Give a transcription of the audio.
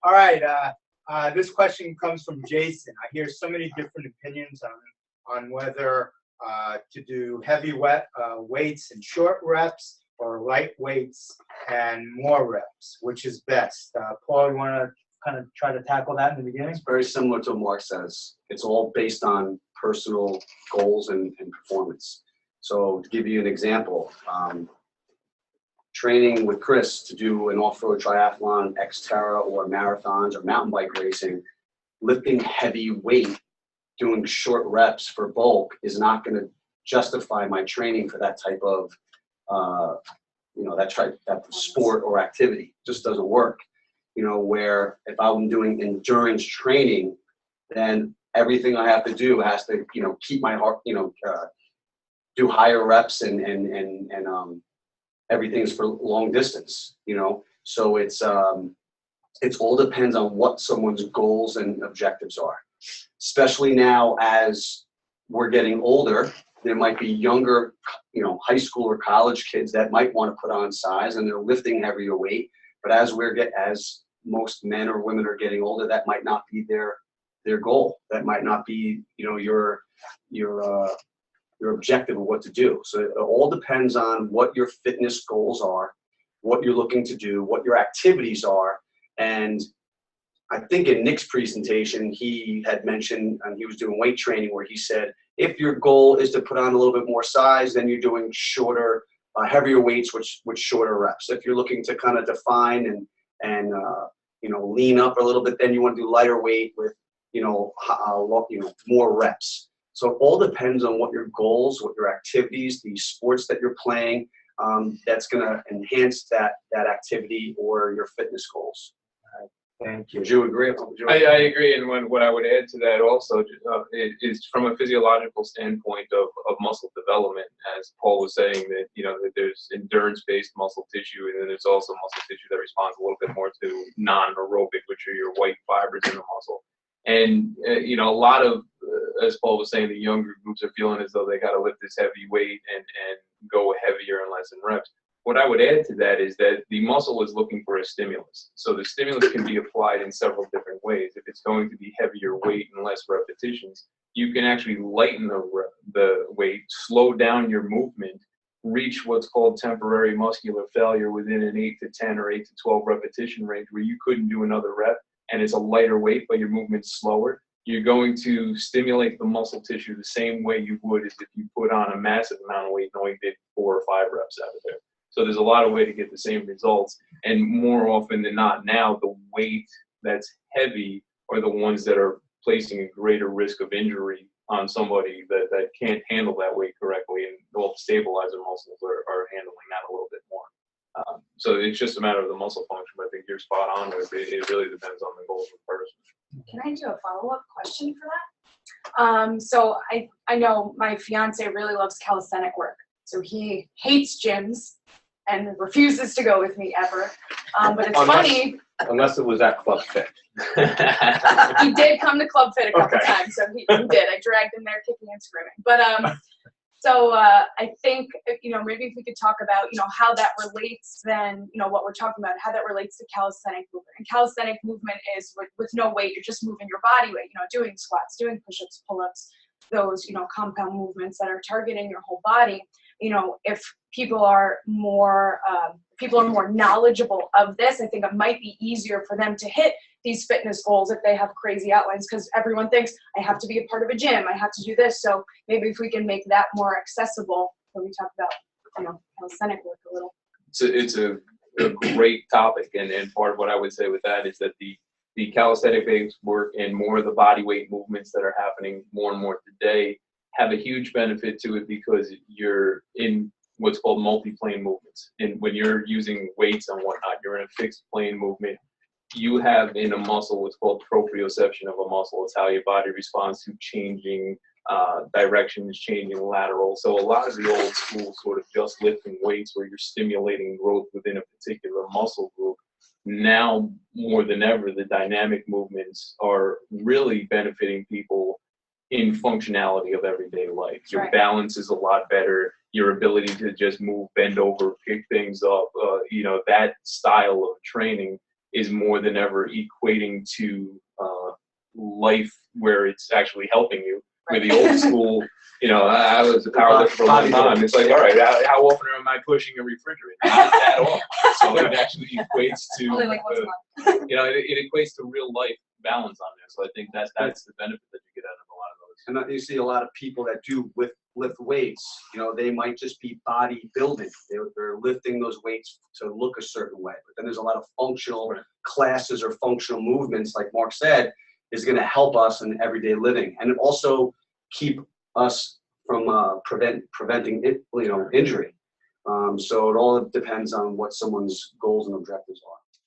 All right. This question comes from Jason. I hear so many different opinions on whether to do heavy weights and short reps or light weights and more reps, which is best. Paul, you want to kind of try to tackle that in the beginning? It's very similar to what Mark says. It's all based on personal goals and performance. So to give you an example, training with Chris to do an off-road triathlon, Xterra, or marathons or mountain bike racing, lifting heavy weight, doing short reps for bulk is not going to justify my training for that type of, that sport or activity. It just doesn't work. Where if I'm doing endurance training, then everything I have to do has to, keep my heart, do higher reps and everything's for long distance, So it's all depends on what someone's goals and objectives are. Especially now as we're getting older, there might be younger, high school or college kids that might want to put on size and they're lifting heavier weight. But as most men or women are getting older, that might not be their goal. That might not be, your objective of what to do. So it all depends on what your fitness goals are, what you're looking to do, what your activities are. And I think in Nick's presentation, he had mentioned, and he was doing weight training where he said, if your goal is to put on a little bit more size, then you're doing shorter, heavier weights with shorter reps. If you're looking to kind of define and lean up a little bit, then you want to do lighter weight with, more reps. So it all depends on what your goals, what your activities, the sports that you're playing, that's going to enhance that activity or your fitness goals. Thank you. Would you agree? I agree, and what I would add to that also is from a physiological standpoint of muscle development, as Paul was saying, that that there's endurance-based muscle tissue, and then there's also muscle tissue that responds a little bit more to non-aerobic, which are your white fibers in the muscle. And a lot of, as Paul was saying, the younger groups are feeling as though they got to lift this heavy weight and go heavier and less in reps. What I would add to that is that the muscle is looking for a stimulus. So the stimulus can be applied in several different ways. If it's going to be heavier weight and less repetitions, you can actually lighten the weight, slow down your movement, reach what's called temporary muscular failure within an 8 to 10 or 8 to 12 repetition range where you couldn't do another rep, and it's a lighter weight, but your movement's slower. You're going to stimulate the muscle tissue the same way you would as if you put on a massive amount of weight and only did 4 or 5 reps out of there. So there's a lot of ways to get the same results. And more often than not now, the weight that's heavy are the ones that are placing a greater risk of injury on somebody that can't handle that weight correctly. And all the stabilizer muscles are handling that a little bit more. So it's just a matter of the muscle function. But I think you're spot on with it. It really depends on the goals of the person. Can I do a follow-up question for that? So I know my fiance really loves calisthenic work. So he hates gyms and refuses to go with me ever. But it's funny. Unless it was at Club Fit. He did come to Club Fit a couple times, so he did. I dragged him there kicking and screaming. But so I think, maybe if we could talk about, how that relates then, what we're talking about, how that relates to calisthenic movement. And calisthenic movement is with no weight, you're just moving your body weight, doing squats, doing push-ups, pull-ups, those, compound movements that are targeting your whole body. If people are more knowledgeable of this, I think it might be easier for them to hit these fitness goals if they have crazy outlines, because everyone thinks I have to be a part of a gym, I have to do this. So maybe if we can make that more accessible when we talk about, calisthenic work a little. It's a great topic, and part of what I would say with that is that the calisthenic-based work and more of the body weight movements that are happening more and more today have a huge benefit to it because you're in what's called multi-plane movements. And when you're using weights and whatnot, you're in a fixed plane movement. You have in a muscle what's called proprioception of a muscle. It's how your body responds to changing directions, changing lateral. So a lot of the old school sort of just lifting weights where you're stimulating growth within a particular muscle group. Now, more than ever, the dynamic movements are really benefiting people in functionality of everyday life. Your balance is a lot better. Your ability to just move, bend over, pick things up, that style of training is more than ever equating to life where it's actually helping you. Where the old school, you know, I was a powerlifter for a long time. It's like, all right, how often am I pushing a refrigerator? Not that often. So it actually equates to, Only like once a month. you know, it equates to real life balance on there. So I think that's the benefit that you get out of a lot of those. And you see a lot of people that do lift weights, you know, they might just be bodybuilding. They're lifting those weights to look a certain way. But then there's a lot of functional classes or functional movements, like Mark said, is going to help us in everyday living, and also keep us from preventing it, you know, injury. So it all depends on what someone's goals and objectives are.